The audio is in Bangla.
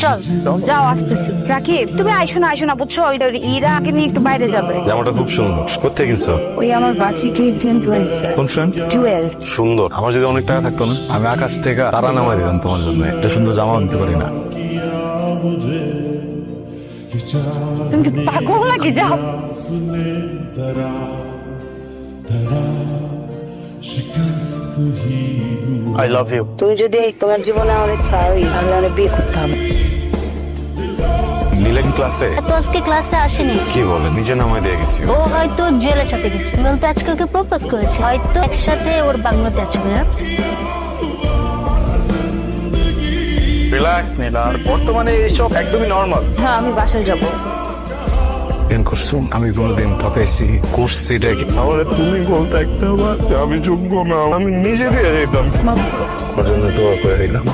চল যাও, আসতেছি। রাকিব, তুমি আইসো না বুঝছো, ইরা আগে নিয়ে একটু বাইরে যাবে। জামাটা খুব সুন্দর, কোথায় কিনছো? ওই আমার ভার্সিটির ইনফ্লুয়েন্সার কোন ফ্রেন্ড? জুয়েল। সুন্দর। আমার যদি অনেক টাকা থাকতো না, আমি আকাশ থেকে তারা নামাই দিতাম তোমার জন্য। একটা সুন্দর জামা আনতে পারি না? তুমি কি পাগল নাকি? যাও। I love you. তুমি যদি তোমার জীবনে অনেক চাই, তাহলে অনেক বিয়ে করতে হবে। নীলেন ক্লাসে? তো আজকে ক্লাসে আসেনি। কি বলে, নিজে নামাই দিয়ে গেছি। ও হয়তো জুয়েলের সাথে গেছে। জুয়েল তো আজকে ওকে প্রপোজ করেছে, হয়তো একসাথে ওর বাংলোতে আছে। রিল্যাক্স নীলা, বর্তমানে এইসব একদমই নর্মাল। হ্যাঁ, আমি বাসায় যাবো। করছো, আমি কোনোদিন ঠকাইছি? করছি এটা কি? আমার তুমি বলতে একটা বার আমি যোগ্য না, আমি নিজে দিয়ে যেতাম। ওর জন্য দোয়া করে দিলাম।